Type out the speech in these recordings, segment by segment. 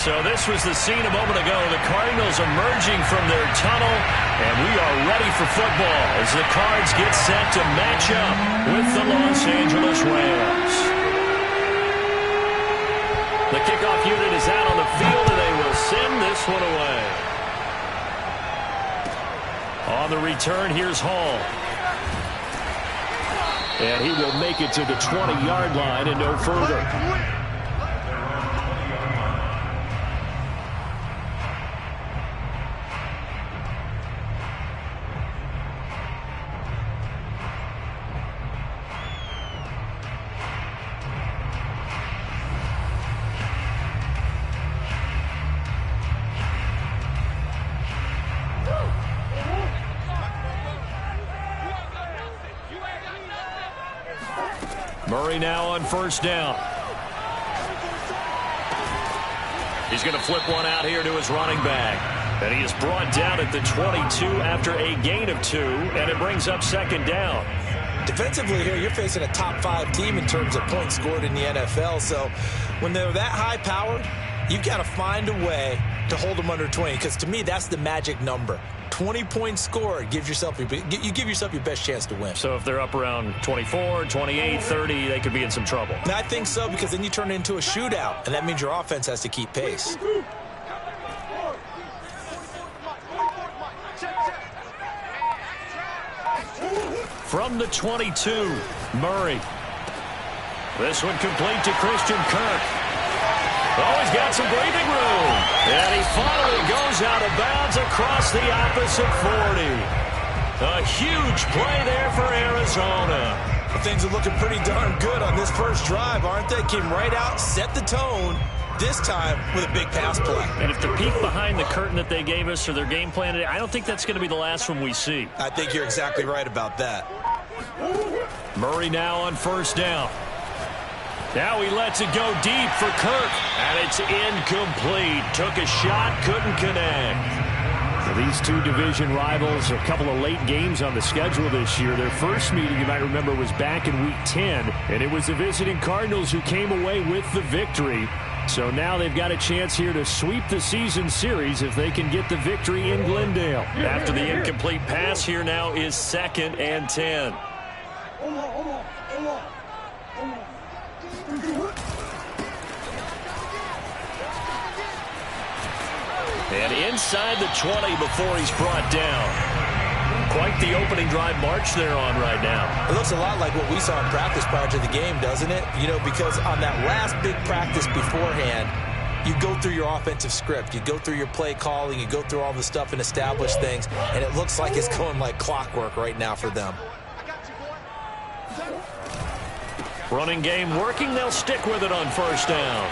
So this was the scene a moment ago. The Cardinals emerging from their tunnel, and we are ready for football as the Cards get set to match up with the Los Angeles Rams. The kickoff unit is out on the field, and they will send this one away. On the return, here's Hall. And he will make it to the 20-yard line and no further. Murray now on first down. He's going to flip one out here to his running back. And he is brought down at the 22 after a gain of 2, and it brings up second down. Defensively here, you're facing a top 5 team in terms of points scored in the NFL. So when they're that high-powered, you've got to find a way to hold them under 20, because to me, that's the magic number. 20 points scored, you give yourself your best chance to win. So if they're up around 24, 28, 30, they could be in some trouble. And I think so, because then you turn it into a shootout, and that means your offense has to keep pace. From the 22, Murray. This one complete to Christian Kirk. Oh, he's got some breathing room. And he finally goes out of bounds across the opposite 40. A huge play there for Arizona. Well, things are looking pretty darn good on this first drive, aren't they? Came right out, set the tone, this time with a big pass play. And if the peek behind the curtain that they gave us or their game plan today, I don't think that's going to be the last one we see. I think you're exactly right about that. Murray now on first down. Now he lets it go deep for Kirk, and it's incomplete. Took a shot, couldn't connect. So these two division rivals, a couple of late games on the schedule this year. Their first meeting, you might remember, was back in Week 10, and it was the visiting Cardinals who came away with the victory. So now they've got a chance here to sweep the season series if they can get the victory in Glendale. After the incomplete pass, here now is 2nd and 10. And inside the 20 before he's brought down. Quite the opening drive march they're on right now. It looks a lot like what we saw in practice prior to the game, doesn't it? You know, because on that last big practice beforehand, you go through your offensive script. You go through your play calling. You go through all the stuff and establish things. And it looks like it's going like clockwork right now for them. Running game working. They'll stick with it on first down.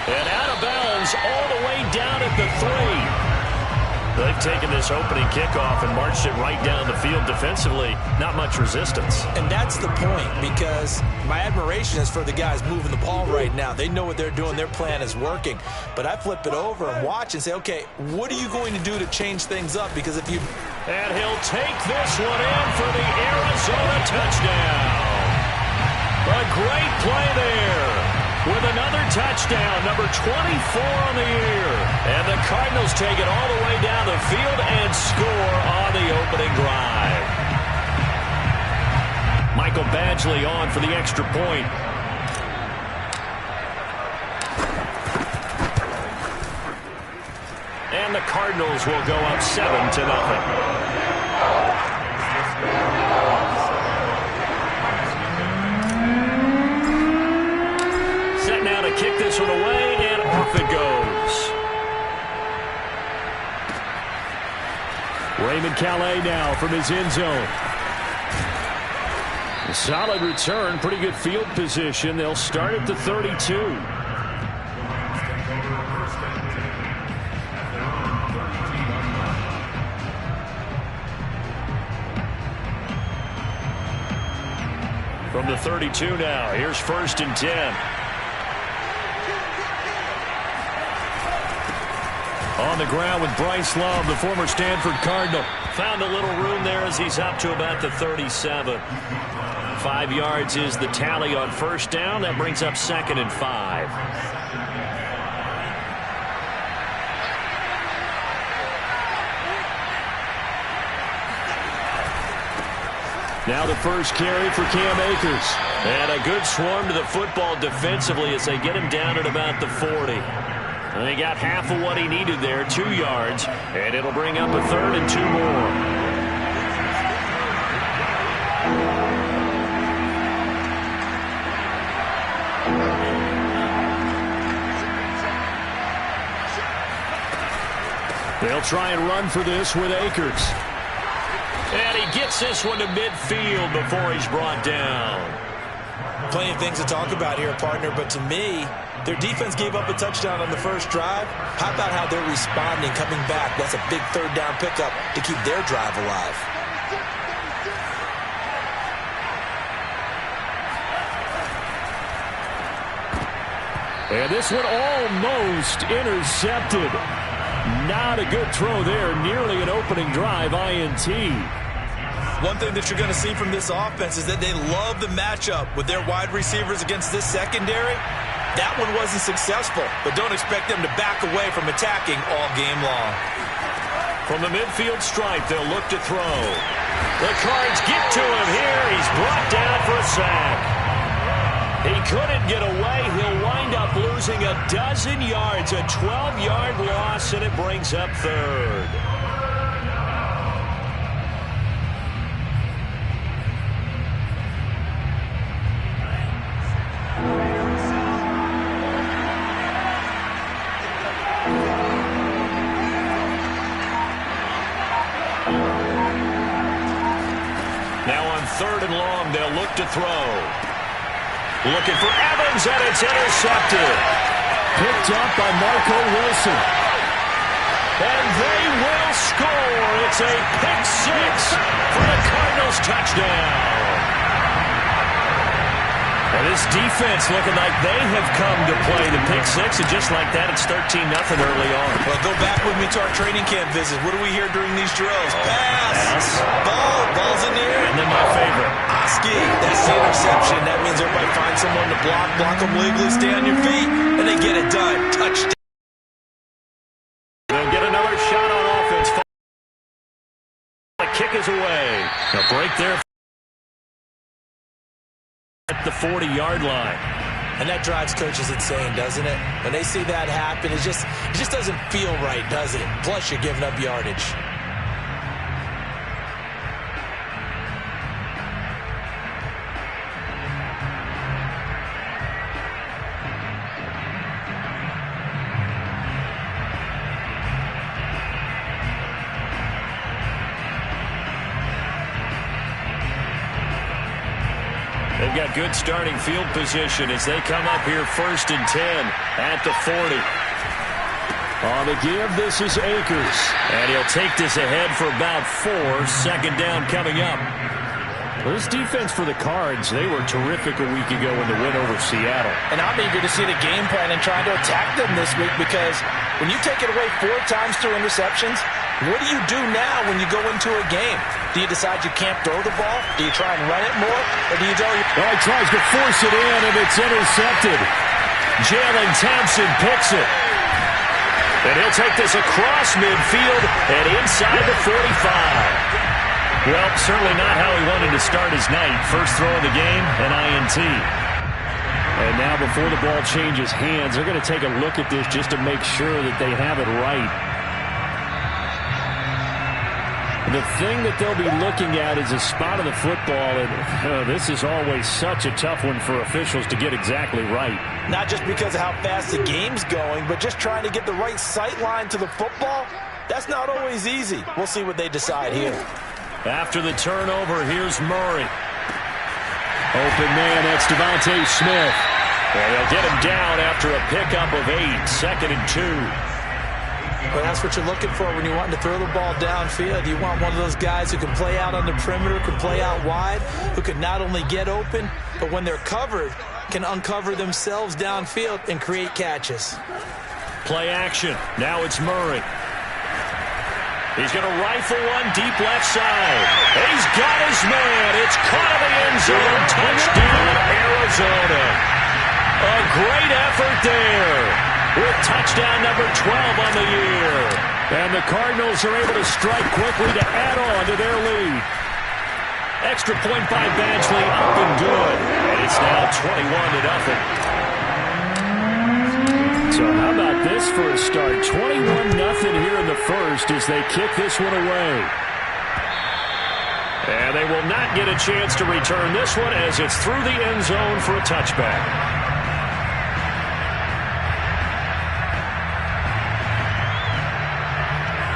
And out of bounds all the way down at the 3. They've taken this opening kickoff and marched it right down the field defensively. Not much resistance. And that's the point, because my admiration is for the guys moving the ball right now. They know what they're doing. Their plan is working. But I flip it over and watch and say, okay, what are you going to do to change things up? Because if you... And he'll take this one in for the Arizona touchdown. A great play there. With another touchdown, number 24 on the year. And the Cardinals take it all the way down the field and score on the opening drive. Michael Badgley on for the extra point. And the Cardinals will go up 7-0. Kick this one away, and off it goes. Raymond Calais now from his end zone. A solid return, pretty good field position. They'll start at the 32. From the 32 now, here's 1st and 10. On the ground with Bryce Love, the former Stanford Cardinal. Found a little room there as he's up to about the 37. 5 yards is the tally on first down. That brings up 2nd and 5. Now the first carry for Cam Akers. And a good swarm to the football defensively as they get him down at about the 40. And they got half of what he needed there, 2 yards. And it'll bring up a 3rd and 2 more. They'll try and run for this with Akers. And he gets this one to midfield before he's brought down. Plenty of things to talk about here, partner, but to me, their defense gave up a touchdown on the first drive. How about how they're responding, coming back? That's a big 3rd down pickup to keep their drive alive. And this one almost intercepted. Not a good throw there. Nearly an opening drive INT. One thing that you're going to see from this offense is that they love the matchup with their wide receivers against this secondary. That one wasn't successful, but don't expect them to back away from attacking all game long. From the midfield stripe, they'll look to throw. The Cards get to him here. He's brought down for a sack. He couldn't get away. He'll wind up losing a dozen yards, a 12-yard loss, and it brings up 3rd. Now on 3rd and long, they'll look to throw. Looking for Evans, and it's intercepted. Picked up by Marco Wilson. And they will score. It's a pick 6 for the Cardinals touchdown. And this defense looking like they have come to play the pick 6, and just like that, it's 13-0 early on. Well, go back with me to our training camp visit. What do we hear during these drills? Pass. Ball's in the air. And then my favorite. Oski. That's the interception. That means everybody finds someone to block them legally, stay on your feet, and they get it done. Touchdown. They'll get another shot on offense. The kick is away. A break there at the 40-yard line. And that drives coaches insane, doesn't it? When they see that happen, it just doesn't feel right, does it? Plus, you're giving up yardage. They've got good starting field position as they come up here 1st and 10 at the 40. On the give, this is Akers. And he'll take this ahead for about 4. 2nd down coming up. Well, this defense for the Cards, they were terrific a week ago in the win over Seattle. And I'm eager to see the game plan and trying to attack them this week, because when you take it away 4 times through interceptions, what do you do now when you go into a game? Do you decide you can't throw the ball? Do you try and run it more? Or do you go... Well, he tries to force it in, and it's intercepted. Jalen Thompson picks it. And he'll take this across midfield and inside the 45. Well, certainly not how he wanted to start his night. First throw of the game, an INT. And now before the ball changes hands, they're going to take a look at this just to make sure that they have it right. The thing that they'll be looking at is a spot of the football, and this is always such a tough one for officials to get exactly right. Not just because of how fast the game's going, but just trying to get the right sight line to the football. That's not always easy. We'll see what they decide here. After the turnover, here's Murray. Open man, that's Devontae Smith. And they'll get him down after a pickup of 8, 2nd and 2. But that's what you're looking for when you're wanting to throw the ball downfield. You want one of those guys who can play out on the perimeter, can play out wide, who can not only get open, but when they're covered, can uncover themselves downfield and create catches. Play action. Now it's Murray. He's going to rifle one deep left side. He's got his man. It's caught in the end zone. Touchdown, Arizona. A great effort there, with touchdown number 12 on the year. And the Cardinals are able to strike quickly to add on to their lead. Extra point by Badgley, up and good. And it's now 21-0. So how about this for a start? 21-0 here in the first as they kick this one away. And they will not get a chance to return this one as it's through the end zone for a touchback.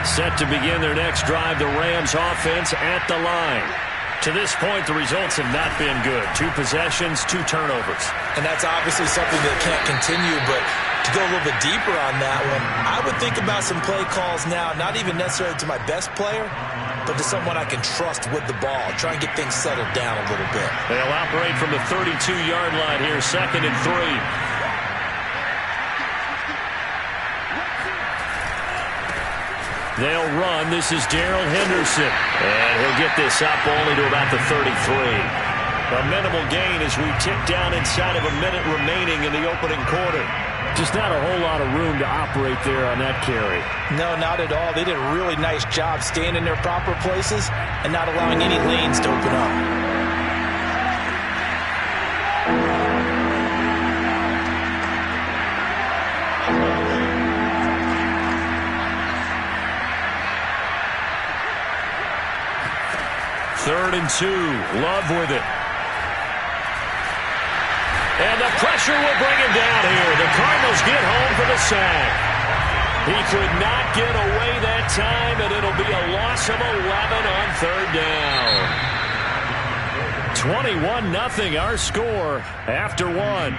Set to begin their next drive, the Rams offense at the line. To this point, the results have not been good. 2 possessions, 2 turnovers. And that's obviously something that can't continue, but to go a little bit deeper on that one, I would think about some play calls now, not even necessarily to my best player, but to someone I can trust with the ball. Try and get things settled down a little bit. They'll operate from the 32-yard line here, 2nd and 3. They'll run. This is Darrell Henderson. And he'll get this up only to about the 33. A minimal gain as we tick down inside of a minute remaining in the opening quarter. Just not a whole lot of room to operate there on that carry. No, not at all. They did a really nice job staying in their proper places and not allowing any lanes to open up. Third and 2. Love with it. And the pressure will bring him down here. The Cardinals get home for the sack. He could not get away that time, and it'll be a loss of 11 on 3rd down. 21-0 our score after 1.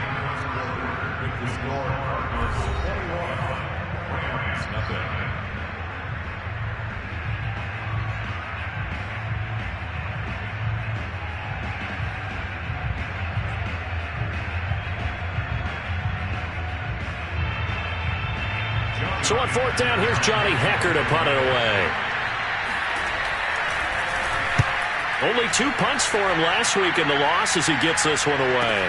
So on 4th down, here's Johnny Hekker to punt it away. Only 2 punts for him last week in the loss as he gets this one away.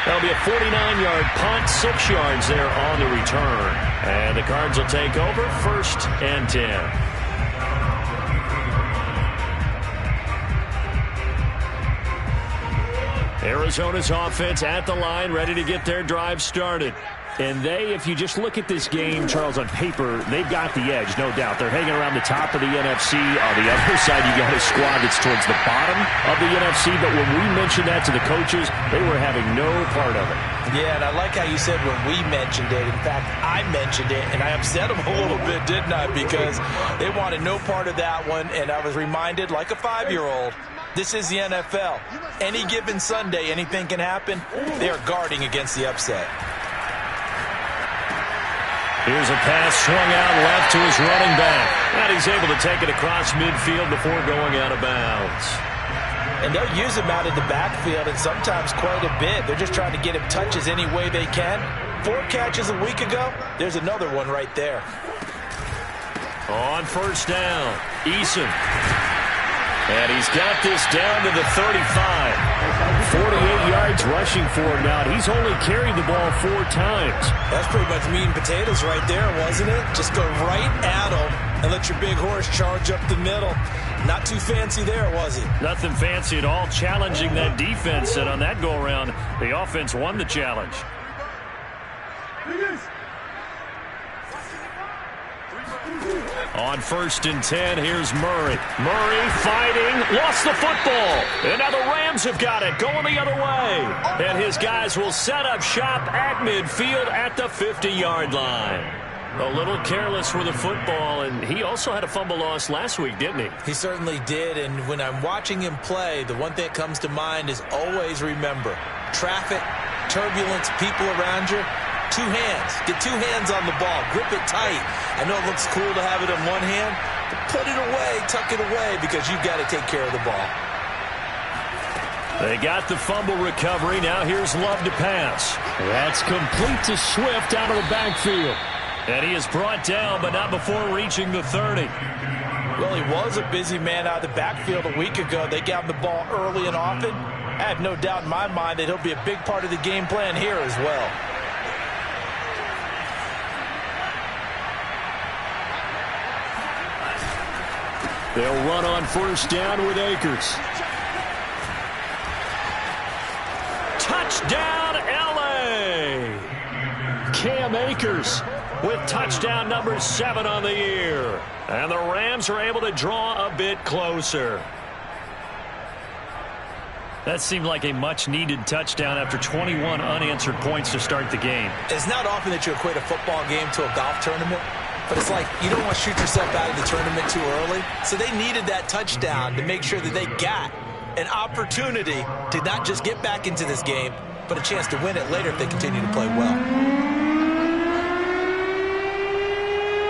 That'll be a 49-yard punt, 6 yards there on the return. And the Cards will take over, 1st and 10. Arizona's offense at the line, ready to get their drive started. And they, if you just look at this game, Charles, on paper, they've got the edge, no doubt. They're hanging around the top of the NFC. On the other side, you got a squad that's towards the bottom of the NFC. But when we mentioned that to the coaches, they were having no part of it. Yeah, and I like how you said when we mentioned it. In fact, I mentioned it, and I upset them a little bit, didn't I? Because they wanted no part of that one, and I was reminded, like a 5-year-old, this is the NFL. Any given Sunday, anything can happen. They are guarding against the upset. Here's a pass swung out left to his running back. And he's able to take it across midfield before going out of bounds. And they'll use him out of the backfield, and sometimes quite a bit. They're just trying to get him touches any way they can. 4 catches a week ago. There's another one right there. On 1st down, Eason. And he's got this down to the 35. 48 yards rushing for him now. He's only carried the ball 4 times. That's pretty much meat and potatoes right there, wasn't it? Just go right at him and let your big horse charge up the middle. Not too fancy there, was it? Nothing fancy at all. Challenging that defense, and on that go-around, the offense won the challenge. On 1st and 10, here's Murray. Murray fighting, lost the football. And now the Rams have got it, going the other way. And his guys will set up shop at midfield at the 50-yard line. A little careless with the football, and he also had a fumble loss last week, didn't he? He certainly did, and when I'm watching him play, the one thing that comes to mind is always remember, traffic, turbulence, people around you. 2 hands. Get 2 hands on the ball. Grip it tight. I know it looks cool to have it in one hand, but put it away, tuck it away, because you've got to take care of the ball. They got the fumble recovery. Now here's Love to pass. That's complete to Swift out of the backfield. And he is brought down, but not before reaching the 30. Well, he was a busy man out of the backfield a week ago. They got him the ball early and often. I have no doubt in my mind that he'll be a big part of the game plan here as well. They'll run on first down with Akers. Touchdown, L.A. Cam Akers with touchdown number 7 on the year. And the Rams are able to draw a bit closer. That seemed like a much-needed touchdown after 21 unanswered points to start the game. It's not often that you equate a football game to a golf tournament, but it's like you don't want to shoot yourself out of the tournament too early. So they needed that touchdown to make sure that they got an opportunity to not just get back into this game, but a chance to win it later if they continue to play well.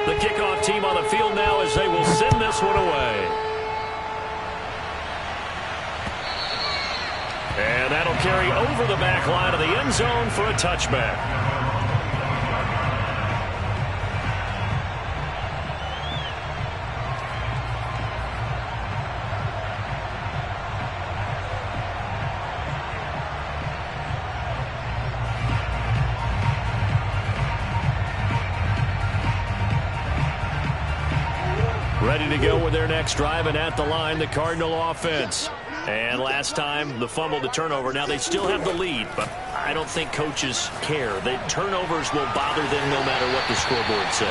The kickoff team on the field now as they will send this one away. And that'll carry over the back line of the end zone for a touchback. Ready to go with their next drive, and at the line, the Cardinal offense. And last time, the fumble, the turnover. Now they still have the lead, but I don't think coaches care. The turnovers will bother them no matter what the scoreboard says.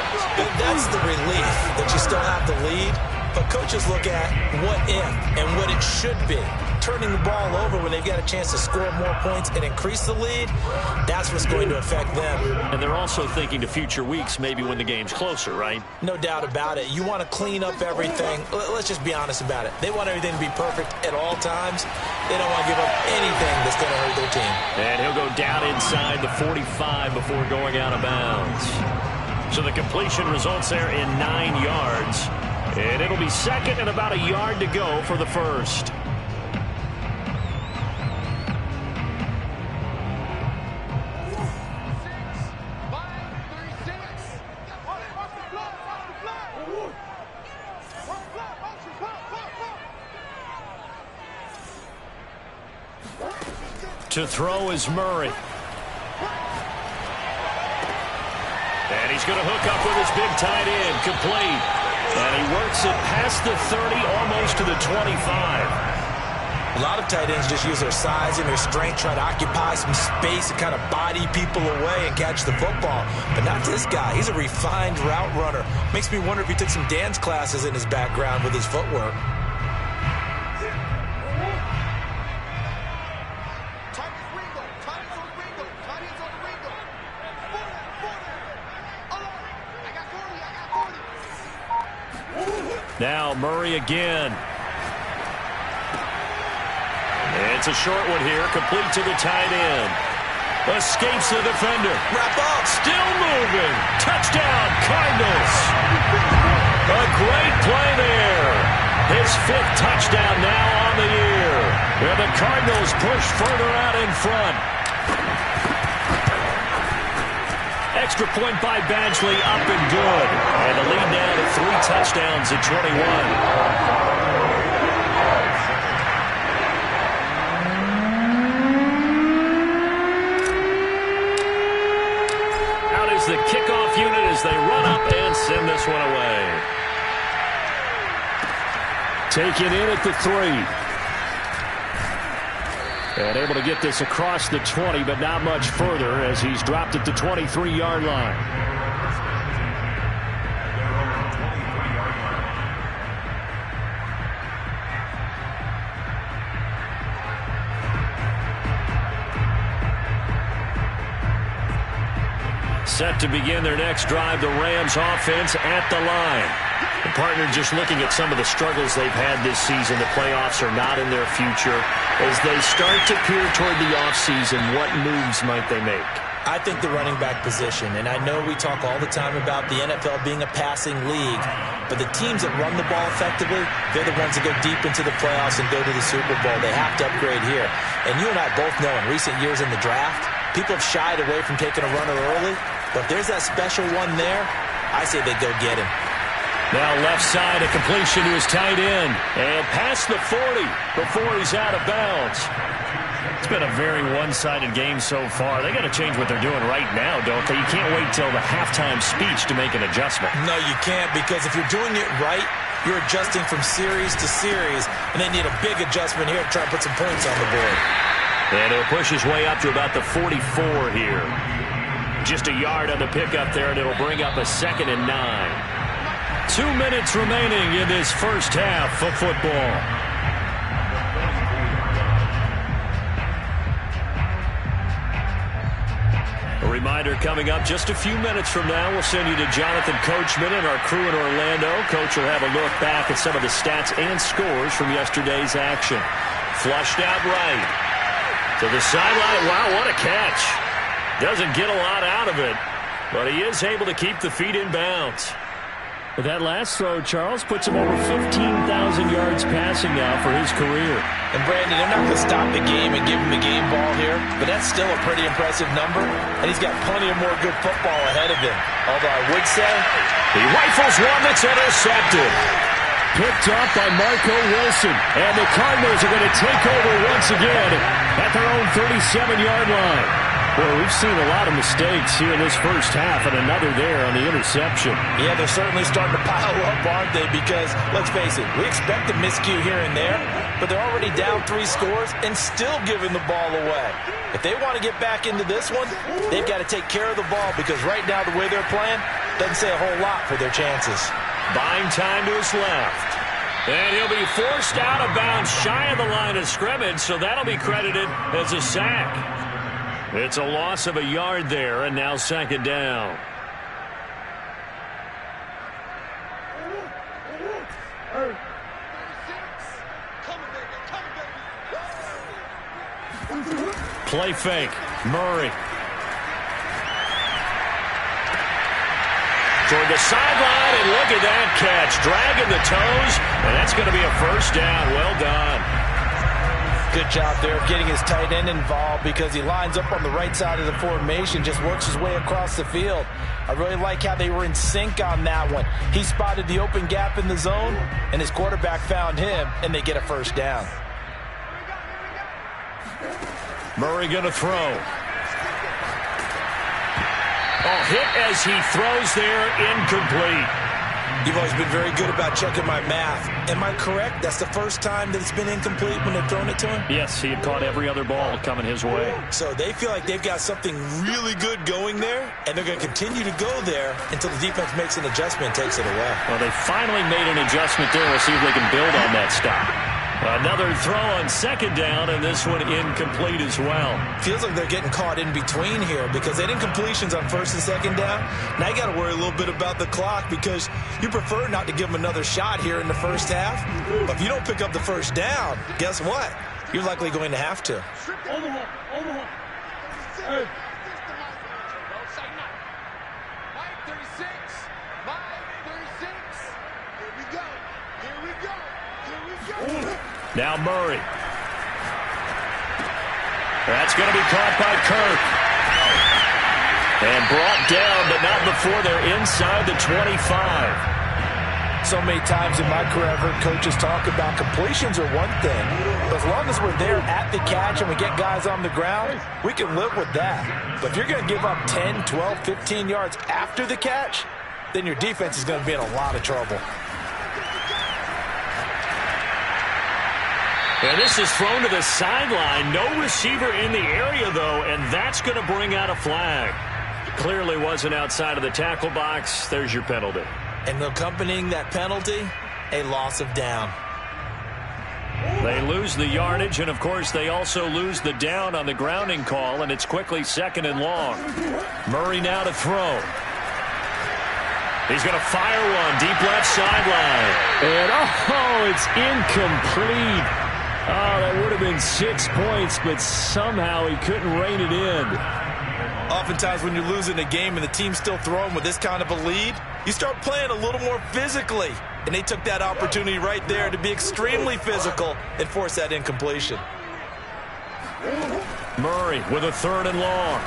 That's the relief that you still have the lead, but coaches look at what if and what it should be. Turning the ball over when they've got a chance to score more points and increase the lead, that's what's going to affect them. And they're also thinking to future weeks, maybe when the game's closer, right? No doubt about it. You want to clean up everything. Let's just be honest about it. They want everything to be perfect at all times. They don't want to give up anything that's going to hurt their team. And he'll go down inside the 45 before going out of bounds. So the completion results there in 9 yards. And it'll be second and about a yard to go for the first. To throw is Murray. And he's going to hook up with his big tight end, complete. And he works it past the 30, almost to the 25. A lot of tight ends just use their size and their strength, try to occupy some space and kind of body people away and catch the football. But not this guy. He's a refined route runner. Makes me wonder if he took some dance classes in his background with his footwork. Now Murray again. It's a short one here, complete to the tight end. Escapes the defender. Wrap up. Still moving. Touchdown, Cardinals. A great play there. His 5th touchdown now on the year. And the Cardinals push further out in front. Extra point by Badgley, up and good. And the lead now to 3 touchdowns at 21. The kickoff unit as they run up and send this one away. Taken in at the 3. And able to get this across the 20, but not much further as he's dropped at the 23-yard line. Set to begin their next drive, the Rams offense at the line. The partner just looking at some of the struggles they've had this season. The playoffs are not in their future. As they start to peer toward the offseason, what moves might they make? I think the running back position, and I know we talk all the time about the NFL being a passing league, but the teams that run the ball effectively, they're the ones that go deep into the playoffs and go to the Super Bowl. They have to upgrade here. And you and I both know in recent years in the draft, people have shied away from taking a runner early. But if there's that special one there, I say they go get him. Now left side, a completion to his tight end. And past the 40 before he's out of bounds. It's been a very one-sided game so far. They got to change what they're doing right now, don't they? You can't wait till the halftime speech to make an adjustment. No, you can't, because if you're doing it right, you're adjusting from series to series, and they need a big adjustment here to try and put some points on the board. And it'll push his way up to about the 44 here. Just a yard on the pickup there, and it'll bring up a 2nd and 9. 2 minutes remaining in this first half of football. A reminder coming up just a few minutes from now. We'll send you to Jonathan Coachman and our crew in Orlando. Coach will have a look back at some of the stats and scores from yesterday's action. Flushed out right. To the sideline. Wow, what a catch. Doesn't get a lot out of it, but he is able to keep the feet in bounds. But that last throw, Charles, puts him over 15,000 yards passing now for his career. And, Brandon, they're not going to stop the game and give him the game ball here, but that's still a pretty impressive number, and he's got plenty of more good football ahead of him. Although I would say he rifles one that's intercepted. Picked off by Marco Wilson, and the Cardinals are going to take over once again at their own 37-yard line. Boy, we've seen a lot of mistakes here in this first half, and another there on the interception. Yeah, they're certainly starting to pile up, aren't they? Because, let's face it, we expect a miscue here and there, but they're already down 3 scores and still giving the ball away. If they want to get back into this one, they've got to take care of the ball, because right now the way they're playing doesn't say a whole lot for their chances. Buying time to his left. And he'll be forced out of bounds shy of the line of scrimmage, so that'll be credited as a sack. It's a loss of a yard there, and now 2nd down. Play fake. Murray. Toward the sideline, and look at that catch. Dragging the toes, and that's going to be a first down. Well done. Good job there of getting his tight end involved, because he lines up on the right side of the formation, just works his way across the field. I really like how they were in sync on that one. He spotted the open gap in the zone, and his quarterback found him, and they get a first down. Murray going to throw. Oh, hit as he throws there, incomplete. You've always been very good about checking my math. Am I correct? That's the first time that it's been incomplete when they've thrown it to him? Yes, he had caught every other ball coming his way. So they feel like they've got something really good going there, and they're going to continue to go there until the defense makes an adjustment and takes it away. Well, they finally made an adjustment there. We'll see if they can build on that stop. Another throw on 2nd down, and this one incomplete as well. Feels like they're getting caught in between here, because they had incompletions on 1st and 2nd down. Now you got to worry a little bit about the clock, because you prefer not to give them another shot here in the first half. But if you don't pick up the first down, guess what? You're likely going to have to. Now Murray. That's going to be caught by Kirk. And brought down, but not before they're inside the 25. So many times in my career I've heard coaches talk about completions are one thing, but as long as we're there at the catch and we get guys on the ground, we can live with that. But if you're going to give up 10, 12, 15 yards after the catch, then your defense is going to be in a lot of trouble. And this is thrown to the sideline. No receiver in the area, though, and that's going to bring out a flag. Clearly wasn't outside of the tackle box. There's your penalty. And accompanying that penalty, a loss of down. They lose the yardage, and, of course, they also lose the down on the grounding call, and it's quickly 2nd and long. Murray now to throw. He's going to fire one deep left sideline. And, oh, it's incomplete. Oh, that would have been 6 points, but somehow he couldn't rein it in. Oftentimes when you're losing a game and the team's still throwing with this kind of a lead, you start playing a little more physically. And they took that opportunity right there to be extremely physical and force that incompletion. Murray with a 3rd and long.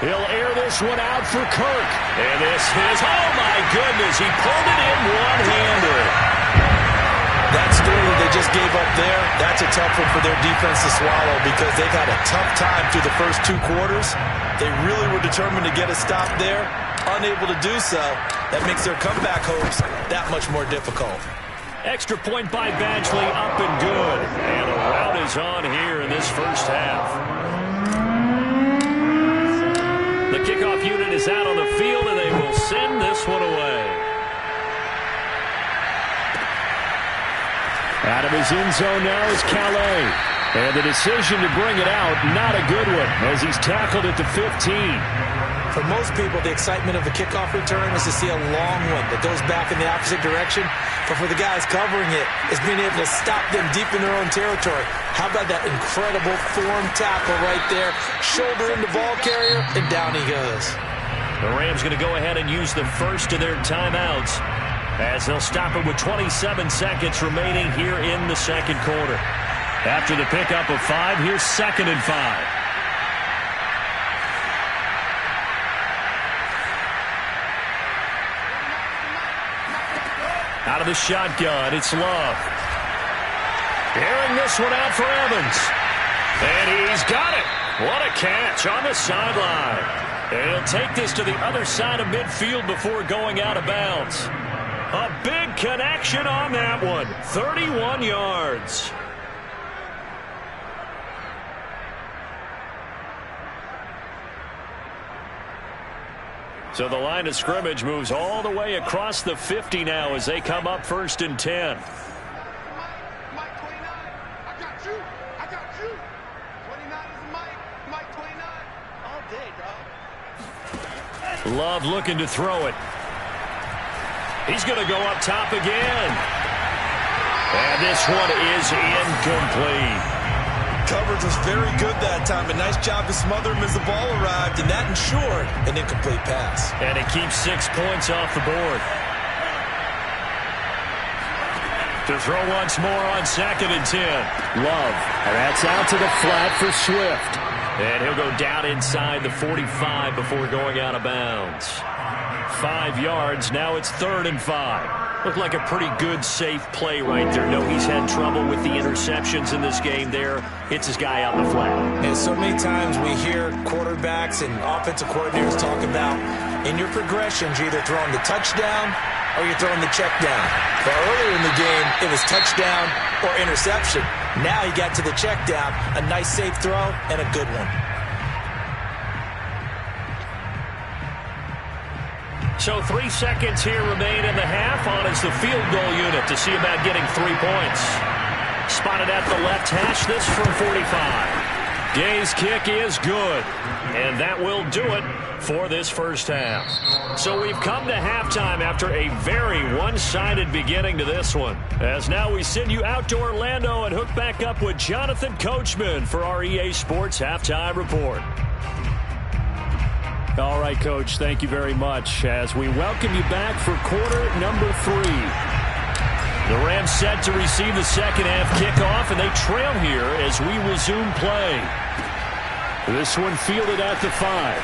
He'll air this one out for Kirk. And this is, oh my goodness, he pulled it in one-handed. That score that they just gave up there, that's a tough one for their defense to swallow because they've had a tough time through the first 2 quarters. They really were determined to get a stop there. Unable to do so. That makes their comeback hopes that much more difficult. Extra point by Badgley, up and good. And a rout is on here in this first half. The kickoff unit is out on the field, and they will send this one away. Out of his end zone now is Calais. And the decision to bring it out, not a good one, as he's tackled at the 15. For most people, the excitement of the kickoff return is to see a long one that goes back in the opposite direction. But for the guys covering it, it's being able to stop them deep in their own territory. How about that incredible form tackle right there? Shoulder into ball carrier, and down he goes. The Rams going to go ahead and use the first of their timeouts, as they'll stop it with 27 seconds remaining here in the second quarter. After the pickup of 5, here's 2nd and 5. Out of the shotgun, it's Love. Airing this one out for Evans. And he's got it. What a catch on the sideline. And he'll take this to the other side of midfield before going out of bounds. A big connection on that one. 31 yards. So the line of scrimmage moves all the way across the 50 now as they come up 1st and 10. Mike 29, I got you. 29 is Mike 29. All day, dog. Love looking to throw it. He's going to go up top again. And this one is incomplete. Coverage was very good that time. A nice job to smother him as the ball arrived, and that ensured an incomplete pass. And it keeps 6 points off the board. To throw once more on 2nd and 10. Love. And that's out to the flat for Swift. And he'll go down inside the 45 before going out of bounds. 5 yards. Now it's 3rd and 5. Looked like a pretty good, safe play right there. No, he's had trouble with the interceptions in this game there. Hits his guy out in the flat. And so many times we hear quarterbacks and offensive coordinators talk about in your progressions, you're either throwing the touchdown or you're throwing the check down. But earlier in the game, it was touchdown or interception. Now he got to the check down. A nice, safe throw and a good one. So 3 seconds here remain in the half on as the field goal unit to see about getting 3 points. Spotted at the left hash, this from 45. Gay's kick is good, and that will do it for this first half. So we've come to halftime after a very one-sided beginning to this one. As now we send you out to Orlando and hook back up with Jonathan Coachman for our EA Sports Halftime Report. All right, Coach, thank you very much as we welcome you back for quarter number 3. The Rams set to receive the second half kickoff, and they trail here as we resume play. This one fielded at the 5.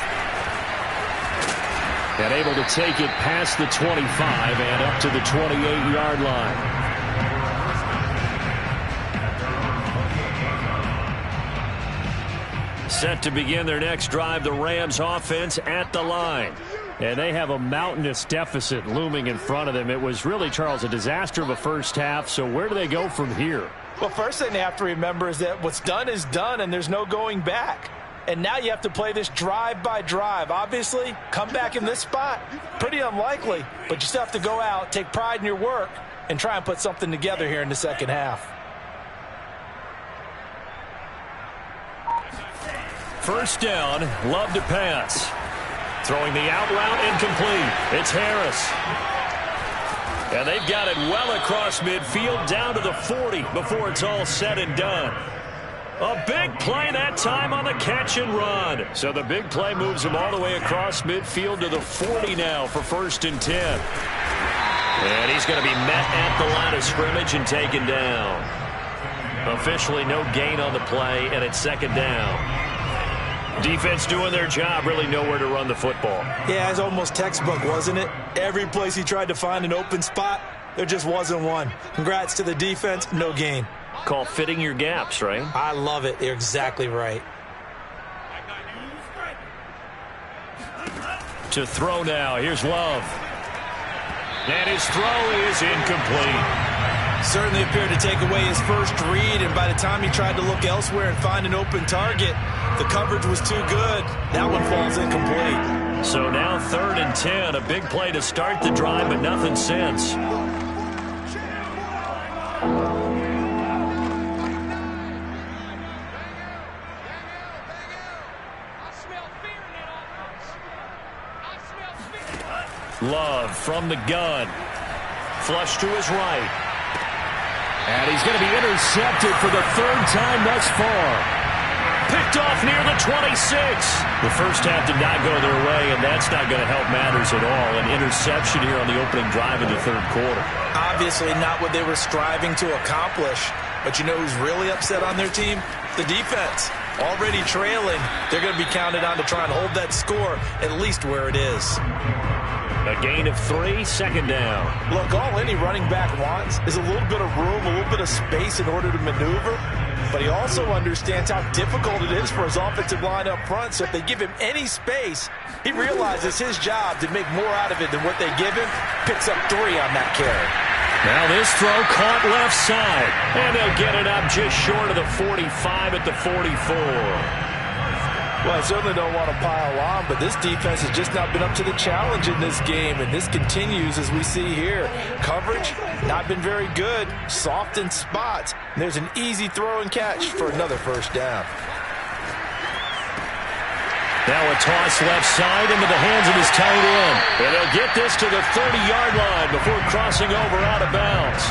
And able to take it past the 25 and up to the 28-yard line. Set to begin their next drive, the Rams offense at the line. And they have a mountainous deficit looming in front of them. It was really, Charles, a disaster of a first half. So where do they go from here? Well, first thing they have to remember is that what's done is done, and there's no going back. And now you have to play this drive by drive. Obviously, come back in this spot, pretty unlikely. But you still have to go out, take pride in your work, and try and put something together here in the second half. First down, Love to pass. Throwing the out route incomplete. It's Harris. And they've got it well across midfield down to the 40 before it's all said and done. A big play that time on the catch and run. So the big play moves him all the way across midfield to the 40 now for 1st and 10. And he's going to be met at the line of scrimmage and taken down. Officially no gain on the play, and it's 2nd down. Defense doing their job, really nowhere to run the football. Yeah, it's almost textbook, wasn't it? Every place he tried to find an open spot, There just wasn't one. Congrats to the defense, no gain. Call fitting your gaps, right? I love it. You're exactly right. To throw now. Here's Love. And his throw is incomplete. Certainly appeared to take away his first read, and by the time he tried to look elsewhere and find an open target, the coverage was too good. That one falls incomplete. So now 3rd and 10. A big play to start the drive, but nothing since. Love from the gun. Flush to his right. And he's going to be intercepted for the 3rd time thus far. Picked off near the 26. The first half did not go their way, and that's not going to help matters at all. An interception here on the opening drive of the 3rd quarter. Obviously not what they were striving to accomplish. But you know who's really upset on their team? The defense. Already trailing. They're going to be counted on to try and hold that score at least where it is. A gain of 3, 2nd down. Look, all any running back wants is a little bit of room, a little bit of space in order to maneuver. But he also understands how difficult it is for his offensive line up front. So if they give him any space, he realizes his job to make more out of it than what they give him. Picks up 3 on that carry. Now this throw caught left side. And they'll get it up just short of the 45 at the 44. Well, I certainly don't want to pile on, but this defense has just not been up to the challenge in this game, and this continues as we see here. Coverage, not been very good, soft in spots, and there's an easy throw and catch for another 1st down. Now a toss left side into the hands of his tight end. And he'll get this to the 30-yard line before crossing over out of bounds.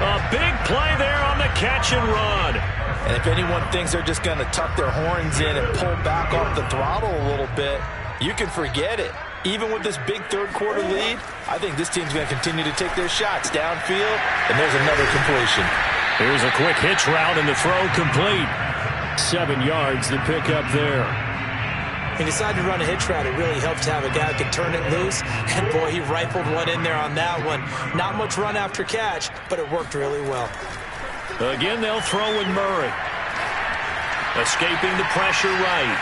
A big play there on the catch and run. And if anyone thinks they're just going to tuck their horns in and pull back off the throttle a little bit, you can forget it. Even with this big 3rd quarter lead, I think this team's going to continue to take their shots downfield, and there's another completion. Here's a quick hitch route, and the throw complete. 7 yards, the pickup there. He decided to run a hitch route. It really helped to have a guy who could turn it loose. And, boy, he rifled one in there on that one. Not much run after catch, but it worked really well. Again, they'll throw with Murray. Escaping the pressure right.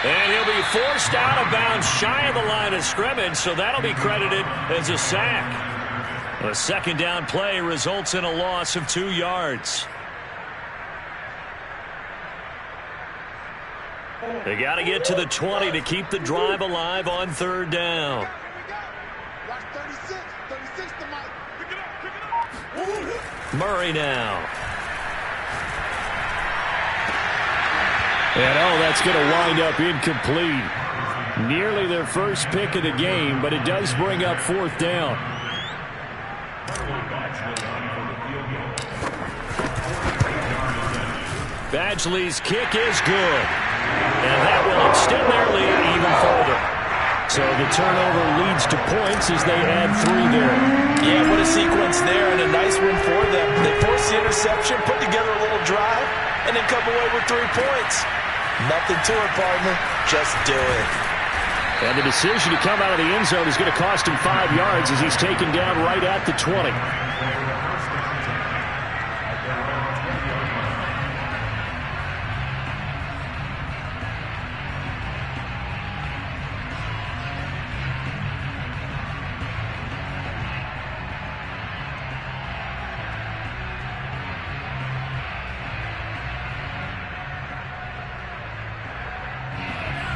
And he'll be forced out of bounds shy of the line of scrimmage, so that'll be credited as a sack. A 2nd down play results in a loss of 2 yards. They got to get to the 20 to keep the drive alive on 3rd down. Watch 36. 36 to Mike. Pick it up. Murray now. And, that's going to wind up incomplete. Nearly their first pick of the game, but it does bring up 4th down. Badgley's kick is good. And that will extend their lead even further. So the turnover leads to points as they add 3 there. Yeah, what a sequence there, and a nice win for them. They force the interception, put together a little drive, and then come away with 3 points. Nothing to it, partner. Just do it. And the decision to come out of the end zone is going to cost him 5 yards as he's taken down right at the 20.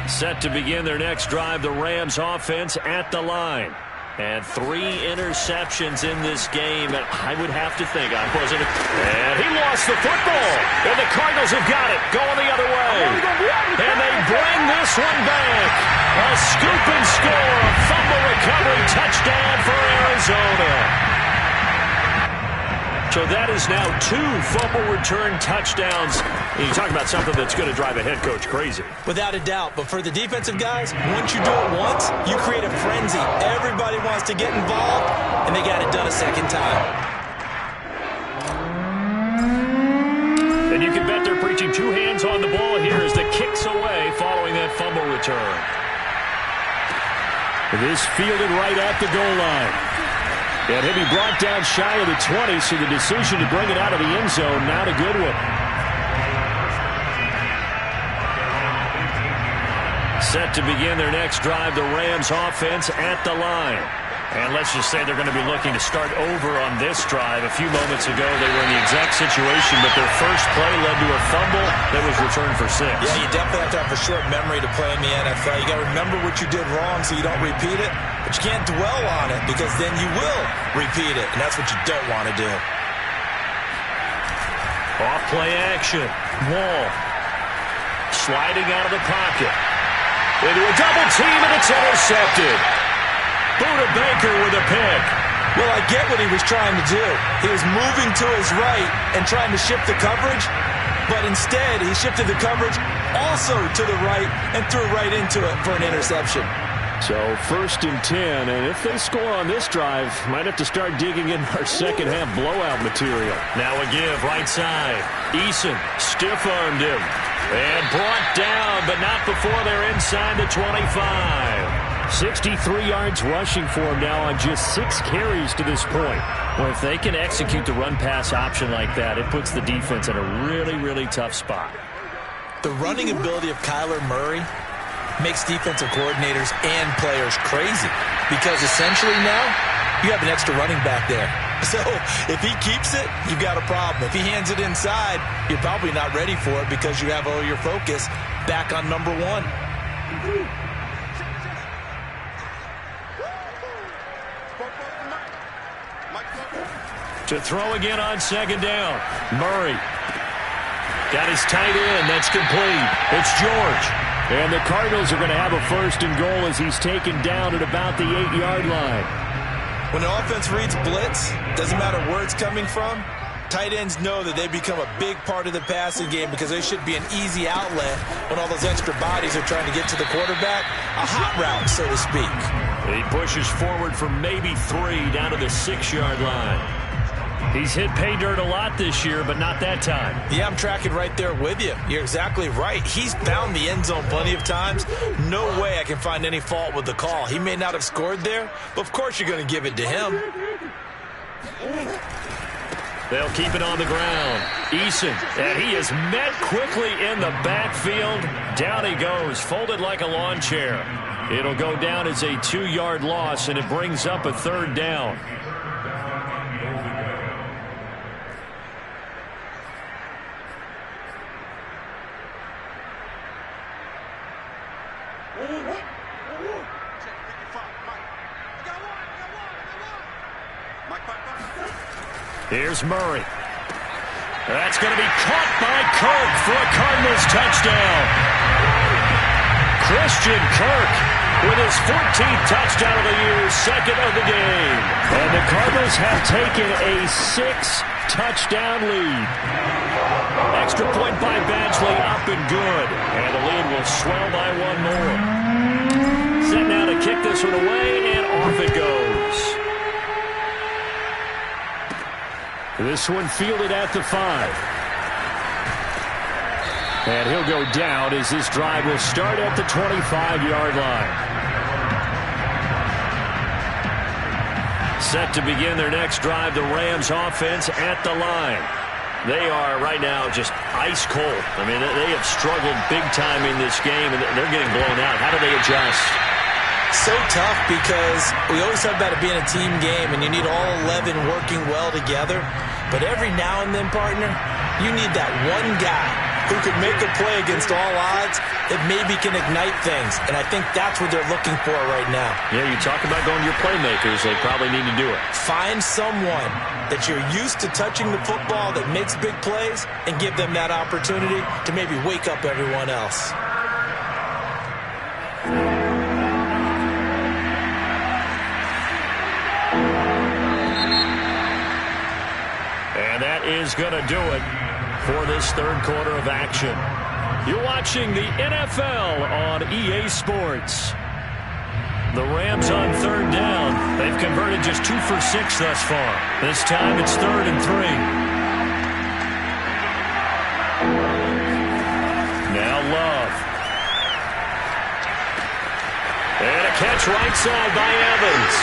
Set to begin their next drive, the Rams offense at the line. And 3 interceptions in this game, and I would have to think I wasn't. And he lost the football, and the Cardinals have got it, going the other way. And they bring this one back. A scoop and score, a fumble recovery touchdown for Arizona. So that is now 2 fumble return touchdowns. You talk about something that's going to drive a head coach crazy. Without a doubt. But for the defensive guys, once you do it once, you create a frenzy. Everybody wants to get involved, and they got it done a 2nd time. And you can bet they're preaching 2 hands on the ball here as the kick's away following that fumble return. This fielded right at the goal line. And he'll be brought down shy of the 20, so the decision to bring it out of the end zone, not a good one. Set to begin their next drive, the Rams offense at the line. And let's just say they're going to be looking to start over on this drive. A few moments ago, they were in the exact situation, but their first play led to a fumble that was returned for 6. Yeah, you definitely have to have a short memory to play in the NFL. You got to remember what you did wrong so you don't repeat it, but you can't dwell on it because then you will repeat it, and that's what you don't want to do. Off play action. Wall sliding out of the pocket. Into a double team, and it's intercepted. Buda Baker with a pick. Well, I get what he was trying to do. He was moving to his right and trying to shift the coverage, but instead he shifted the coverage also to the right and threw right into it for an interception. So 1st and 10, and if they score on this drive, might have to start digging in our second half blowout material. Now a give right side. Eason stiff-armed him and brought down, but not before they're inside the 25. 63 yards rushing for him now on just 6 carries to this point. Well, if they can execute the run-pass option like that, it puts the defense in a really, really tough spot. The running ability of Kyler Murray makes defensive coordinators and players crazy because essentially now you have an extra running back there. So if he keeps it, you've got a problem. If he hands it inside, you're probably not ready for it because you have all your focus back on number 1. To throw again on 2nd down. Murray got his tight end. That's complete. It's George. And the Cardinals are going to have a 1st and goal as he's taken down at about the 8-yard line. When the offense reads blitz, doesn't matter where it's coming from, tight ends know that they become a big part of the passing game because they should be an easy outlet when all those extra bodies are trying to get to the quarterback. A hot route, so to speak. He pushes forward for maybe 3 down to the 6-yard line. He's hit pay dirt a lot this year, but not that time. Yeah, I'm tracking right there with you. You're exactly right. He's found the end zone plenty of times. No way I can find any fault with the call. He may not have scored there, but of course you're going to give it to him. They'll keep it on the ground. Eason, and he is met quickly in the backfield. Down he goes, folded like a lawn chair. It'll go down as a 2-yard loss, and it brings up a 3rd down. Here's Murray. That's going to be caught by Kirk for a Cardinals touchdown. Christian Kirk with his 14th touchdown of the year, 2nd of the game. And the Cardinals have taken a 6-touchdown lead. Extra point by Badgley, up and good. And the lead will swell by 1 more. Set now to kick this one away, and off it goes. This one fielded at the 5. And he'll go down as this drive will start at the 25-yard line. Set to begin their next drive, the Rams offense at the line. They are right now just ice cold. I mean, they have struggled big time in this game, and they're getting blown out. How do they adjust? So tough because we always talk about it being a team game, and you need all 11 working well together. But every now and then, partner, you need that one guy who could make a play against all odds that maybe can ignite things. And I think that's what they're looking for right now. Yeah, you talk about going to your playmakers. They probably need to do it. Find someone that you're used to touching the football that makes big plays and give them that opportunity to maybe wake up everyone else. And that is going to do it for this 3rd quarter of action. You're watching the NFL on EA Sports. The Rams on 3rd down. They've converted just 2 for 6 thus far. This time it's 3rd and 3. Now Love. And a catch right side by Evans.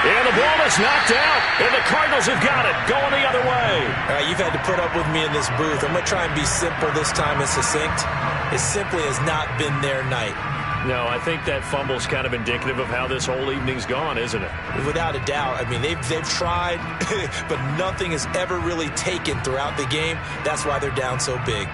And the ball is knocked out, and the Cardinals have got it, going the other way. All right, you've had to put up with me in this booth. I'm going to try and be simple this time and succinct. It simply has not been their night. No, I think that fumble's kind of indicative of how this whole evening's gone, isn't it? Without a doubt. I mean, they've tried, but nothing has ever really taken throughout the game. That's why they're down so big.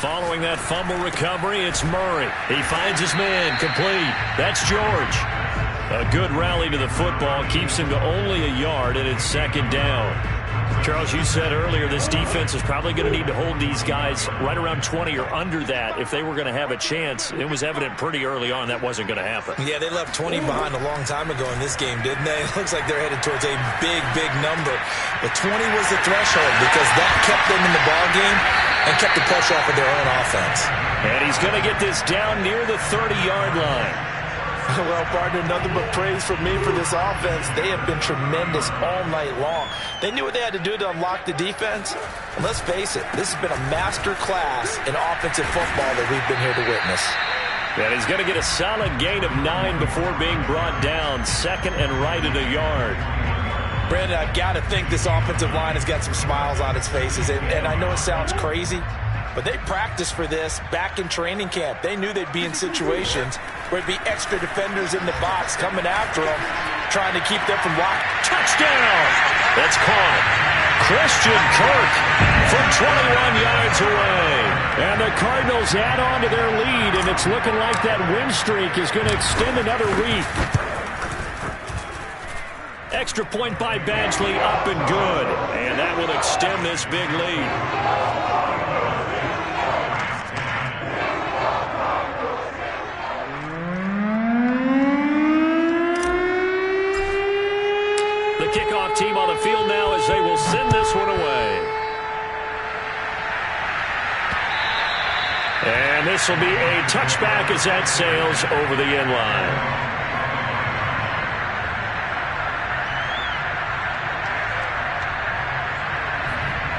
Following that fumble recovery, it's Murray. He finds his man, complete. That's George. A good rally to the football keeps him to only a yard, and it's second down. Charles, you said earlier this defense is probably going to need to hold these guys right around 20 or under that if they were going to have a chance. It was evident pretty early on that wasn't going to happen. Yeah, they left 20 behind a long time ago in this game, didn't they? It looks like they're headed towards a big, big number. But 20 was the threshold because that kept them in the ball game and kept the pressure off of their own offense. And he's going to get this down near the 30-yard line. Well, partner, nothing but praise from me for this offense. They have been tremendous all night long. They knew what they had to do to unlock the defense. And let's face it, this has been a master class in offensive football that we've been here to witness. And he's going to get a solid gain of 9 before being brought down. Second and right at a yard. Brandon, I've got to think this offensive line has got some smiles on its faces. And I know it sounds crazy, but they practiced for this back in training camp. They knew they'd be in situations where it'd be extra defenders in the box coming after them, trying to keep them from blocking. Touchdown! That's caught. Christian Kirk from 21 yards away. And the Cardinals add on to their lead, and it's looking like that win streak is going to extend another week. Extra point by Badgley, up and good. And that will extend this big lead. Kickoff team on the field now as they will send this one away. And this will be a touchback as that sails over the end line.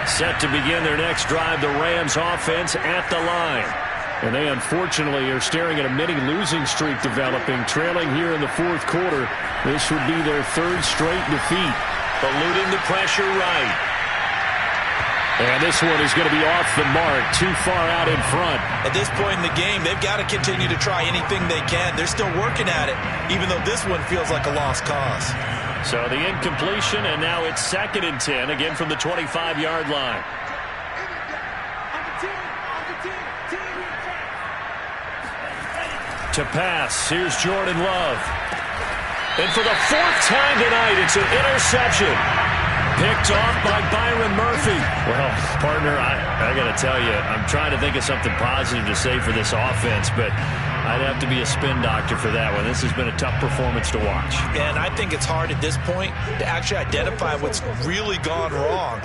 Set to begin their next drive, the Rams offense at the line. And they unfortunately are staring at a mini losing streak developing, trailing here in the fourth quarter. This would be their third straight defeat. Eluding the pressure right. And this one is going to be off the mark, too far out in front. At this point in the game, they've got to continue to try anything they can. They're still working at it, even though this one feels like a lost cause. So the incompletion, and now it's 2nd and 10, again from the 25-yard line. To pass, here's Jordan Love. And for the 4th time tonight, it's an interception. Picked off by Byron Murphy. Well, partner, I got to tell you, I'm trying to think of something positive to say for this offense, but I'd have to be a spin doctor for that one. This has been a tough performance to watch. And I think it's hard at this point to actually identify what's really gone wrong.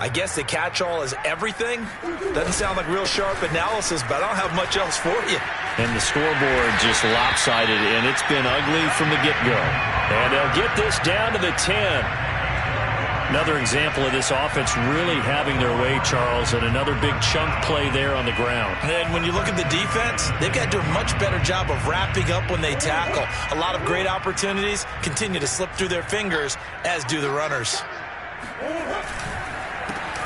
I guess the catch-all is everything. Doesn't sound like real sharp analysis, but I don't have much else for you. And the scoreboard just lopsided, and it's been ugly from the get-go. And they'll get this down to the 10. Another example of this offense really having their way, Charles, and another big chunk play there on the ground. And when you look at the defense, they've got to do a much better job of wrapping up when they tackle. A lot of great opportunities continue to slip through their fingers, as do the runners.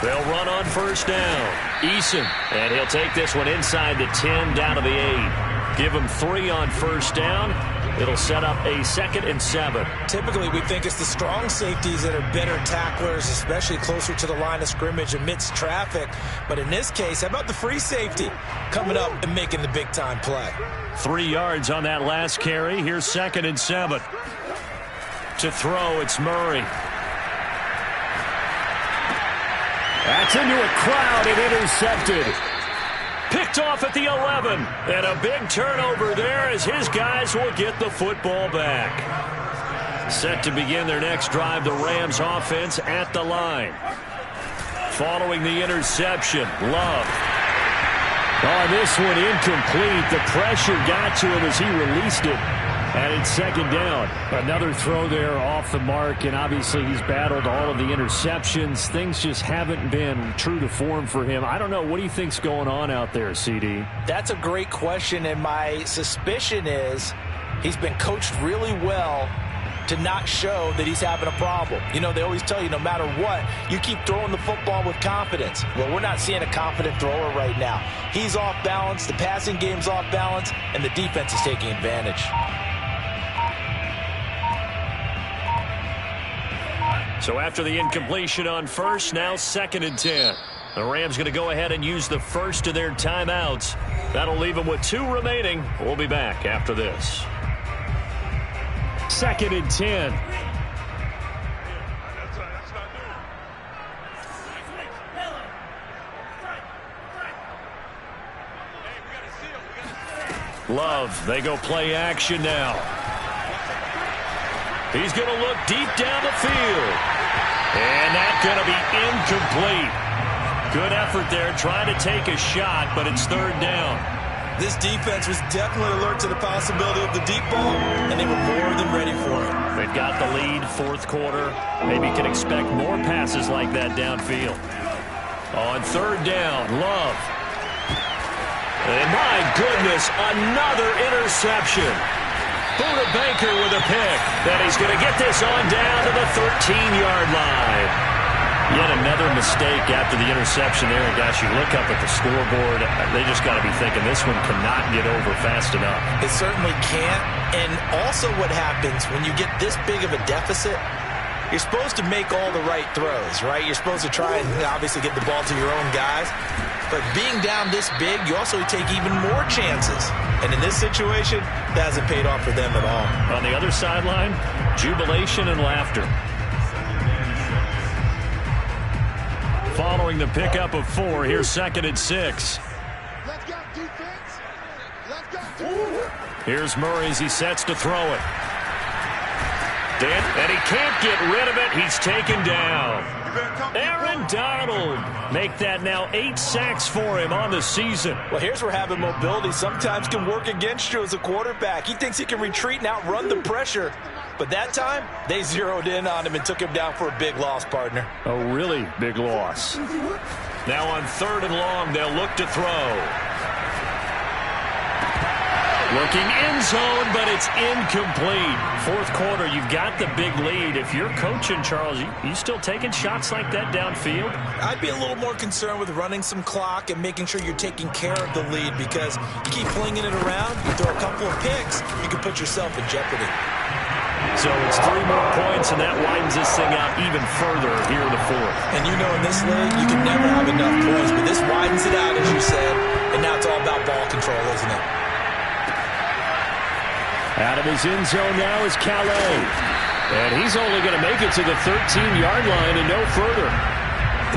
They'll run on first down. Eason, and he'll take this one inside the 10 down to the 8. Give him 3 on first down. It'll set up a 2nd and 7. Typically, we think it's the strong safeties that are better tacklers, especially closer to the line of scrimmage amidst traffic. But in this case, how about the free safety coming up and making the big-time play? 3 yards on that last carry. Here's 2nd and 7. To throw, it's Murray. That's into a crowd and intercepted. Picked off at the 11. And a big turnover there as his guys will get the football back. Set to begin their next drive, the Rams offense at the line. Following the interception, Love. Oh, this one incomplete. The pressure got to him as he released it. And it's second down. Another throw there off the mark, and obviously he's battled all of the interceptions. Things just haven't been true to form for him. I don't know. What do you think's going on out there, CD? That's a great question, and my suspicion is he's been coached really well to not show that he's having a problem. You know, they always tell you no matter what, you keep throwing the football with confidence. Well, we're not seeing a confident thrower right now. He's off balance, the passing game's off balance, and the defense is taking advantage. So after the incompletion on first, now 2nd and 10. The Rams going to go ahead and use the first of their timeouts. That'll leave them with 2 remaining. We'll be back after this. 2nd and 10. Love, they go play action now. He's going to look deep down the field. And that's going to be incomplete. Good effort there trying to take a shot, but it's 3rd down. This defense was definitely alert to the possibility of the deep ball, and they were more than ready for it. They've got the lead, 4th quarter. Maybe can expect more passes like that downfield. On 3rd down, Love. And my goodness, another interception. Buda Baker with a pick. Then he's going to get this on down to the 13-yard line. Yet another mistake after the interception there. And, gosh, you look up at the scoreboard, they just got to be thinking this one cannot get over fast enough. It certainly can't. And also what happens when you get this big of a deficit, you're supposed to make all the right throws, right? You're supposed to try and obviously get the ball to your own guys. But being down this big, you also take even more chances. And in this situation, that hasn't paid off for them at all. On the other sideline, jubilation and laughter. Following the pickup of 4, here's 2nd and 6. Let's go, defense. Let's go, defense. Here's Murray as he sets to throw it. And he can't get rid of it. He's taken down. Aaron Donald. Make that now 8 sacks for him on the season. Well, here's where having mobility sometimes can work against you as a quarterback. He thinks he can retreat and outrun the pressure. But that time, they zeroed in on him and took him down for a big loss, partner. A really big loss. Now on 3rd and long, they'll look to throw. Looking end zone, but it's incomplete. 4th quarter, you've got the big lead. If you're coaching, Charles, you still taking shots like that downfield? I'd be a little more concerned with running some clock and making sure you're taking care of the lead, because you keep flinging it around, you throw a couple of picks, you can put yourself in jeopardy. So it's 3 more points, and that widens this thing out even further here in the 4th. And you know in this league, you can never have enough points, but this widens it out, as you said, and now it's all about ball control, isn't it? Out of his end zone now is Calais. And he's only going to make it to the 13-yard line and no further.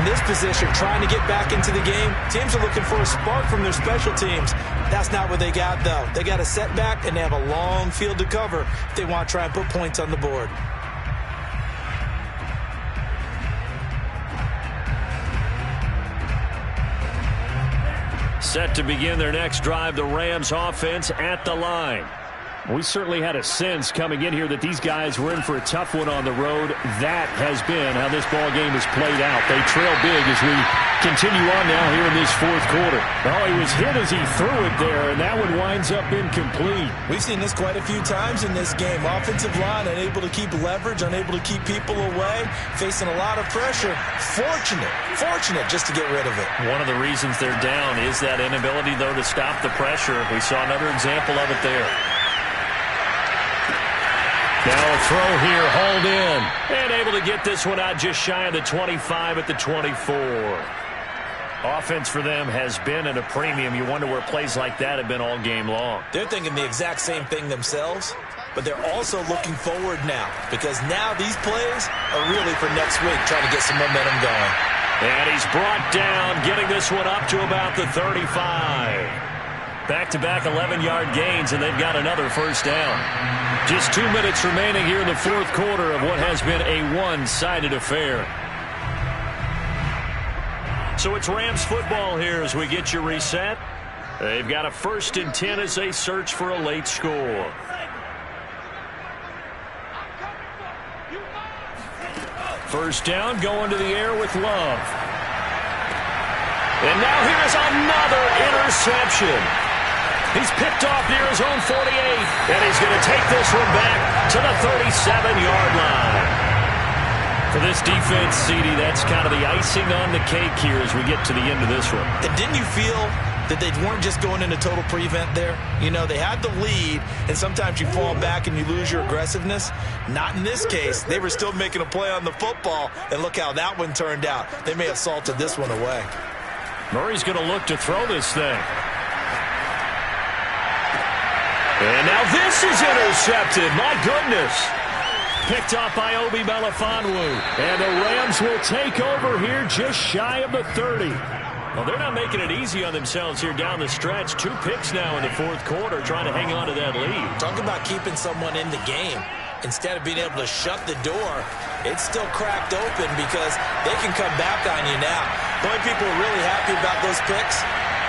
In this position, trying to get back into the game, teams are looking for a spark from their special teams. That's not what they got, though. They got a setback, and they have a long field to cover if they want to try and put points on the board. Set to begin their next drive, the Rams offense at the line. We certainly had a sense coming in here that these guys were in for a tough one on the road. That has been how this ball game has played out. They trail big as we continue on now here in this 4th quarter. Oh, he was hit as he threw it there, and that one winds up incomplete. We've seen this quite a few times in this game. Offensive line unable to keep leverage, unable to keep people away, facing a lot of pressure. Fortunate just to get rid of it. One of the reasons they're down is that inability, though, to stop the pressure. We saw another example of it there. Now a throw here, hauled in, and able to get this one out just shy of the 25 at the 24. Offense for them has been at a premium. You wonder where plays like that have been all game long. They're thinking the exact same thing themselves, but they're also looking forward now, because now these plays are really for next week, trying to get some momentum going. And he's brought down, getting this one up to about the 35. Back-to-back 11-yard gains, and they've got another first down. Just 2 minutes remaining here in the 4th quarter of what has been a one-sided affair. So it's Rams football here as we get you reset. They've got a 1st and 10 as they search for a late score. First down, going to the air with Love. And now here is another interception. He's picked off near his own 48, and he's going to take this one back to the 37-yard line. For this defense, CD, that's kind of the icing on the cake here as we get to the end of this one. And didn't you feel that they weren't just going into total prevent there? You know, they had the lead, and sometimes you fall back and you lose your aggressiveness. Not in this case. They were still making a play on the football, and look how that one turned out. They may have salted this one away. Murray's going to look to throw this thing. And now this is intercepted. My goodness. Picked off by Obi Melifonwu. And the Rams will take over here just shy of the 30. Well, they're not making it easy on themselves here down the stretch. 2 picks now in the fourth quarter, trying to hang on to that lead. Talk about keeping someone in the game. Instead of being able to shut the door, it's still cracked open because they can come back on you now. The only people who are really happy about those picks,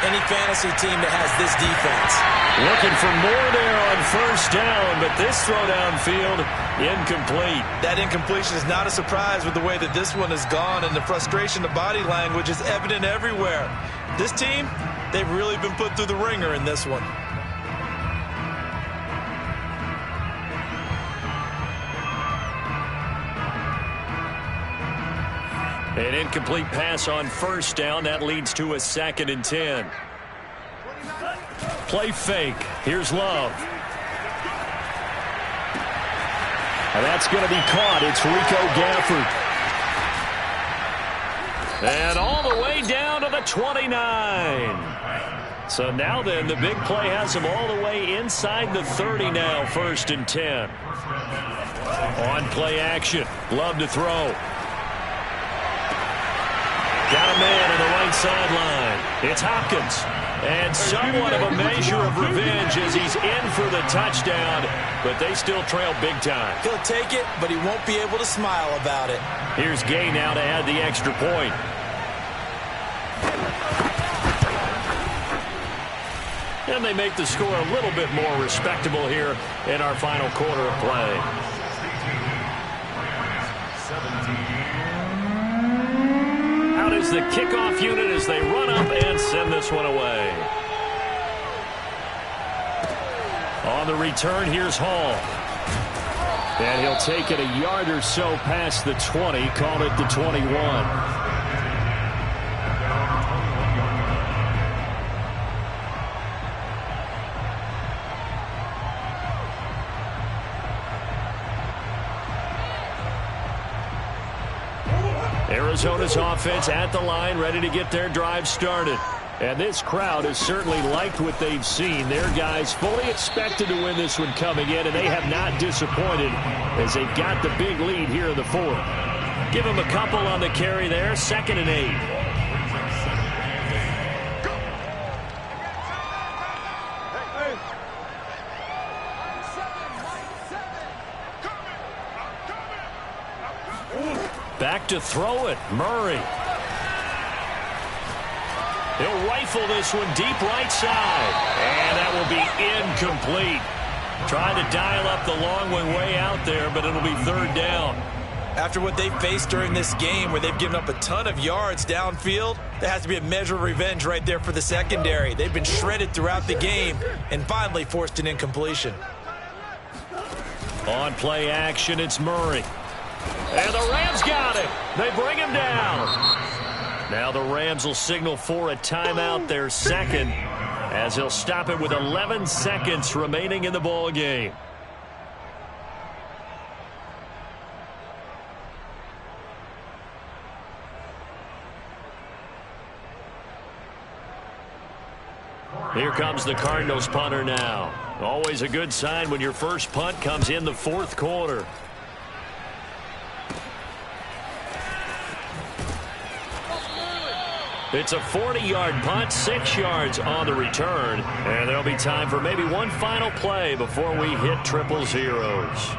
any fantasy team that has this defense. Looking for more there on first down, but this throw downfield, incomplete. That incompletion is not a surprise with the way that this one has gone, and the frustration, the body language is evident everywhere. This team, they've really been put through the ringer in this one. An incomplete pass on first down. That leads to a 2nd and 10. Play fake. Here's Love. And that's going to be caught. It's Rico Gafford. And all the way down to the 29. So now then, the big play has him all the way inside the 30 now. 1st and 10. On play action. Love to throw. Got a man on the right sideline. It's Hopkins. And somewhat of a measure of revenge as he's in for the touchdown, but they still trail big time. He'll take it, but he won't be able to smile about it. Here's Gay now to add the extra point. And they make the score a little bit more respectable here in our final quarter of play. Out is the kickoff unit as they run up and send this one away. On the return, here's Hall. And he'll take it a yard or so past the 20, call it the 21. Arizona's offense at the line, ready to get their drive started. And this crowd has certainly liked what they've seen. Their guys fully expected to win this one coming in, and they have not disappointed as they've got the big lead here in the 4th. Give them a couple on the carry there, 2nd and 8. Back to throw it, Murray. He'll rifle this one deep right side. And that will be incomplete. Trying to dial up the long way out there, but it'll be 3rd down. After what they faced during this game where they've given up a ton of yards downfield, there has to be a measure of revenge right there for the secondary. They've been shredded throughout the game and finally forced an incompletion. On play action, it's Murray. And the Rams got it. They bring him down. Now the Rams will signal for a timeout, their 2nd, as he'll stop it with 11 seconds remaining in the ball game. Here comes the Cardinals punter now. Always a good sign when your first punt comes in the 4th quarter. It's a 40-yard punt, 6 yards on the return. And there'll be time for maybe one final play before we hit triple zeros.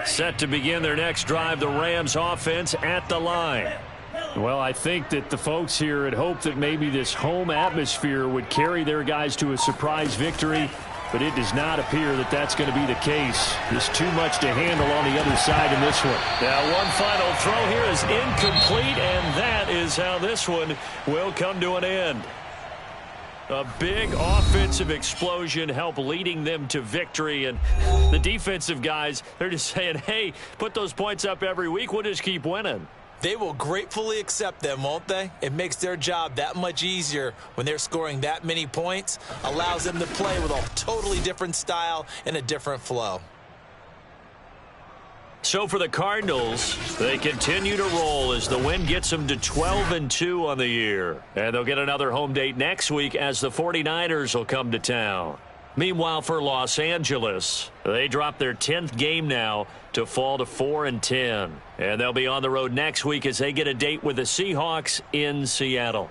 Set to begin their next drive, the Rams offense at the line. Well, I think that the folks here had hoped that maybe this home atmosphere would carry their guys to a surprise victory, but it does not appear that that's going to be the case. There's too much to handle on the other side in this one. Now, one final throw here is incomplete, and that is how this one will come to an end. A big offensive explosion helped leading them to victory, and the defensive guys, they're just saying, hey, put those points up every week, we'll just keep winning. They will gratefully accept them, won't they? It makes their job that much easier when they're scoring that many points, allows them to play with a totally different style and a different flow. So for the Cardinals, they continue to roll as the win gets them to 12-2 on the year. And they'll get another home date next week as the 49ers will come to town. Meanwhile, for Los Angeles, they drop their 10th game now to fall to 4-10. And they'll be on the road next week as they get a date with the Seahawks in Seattle.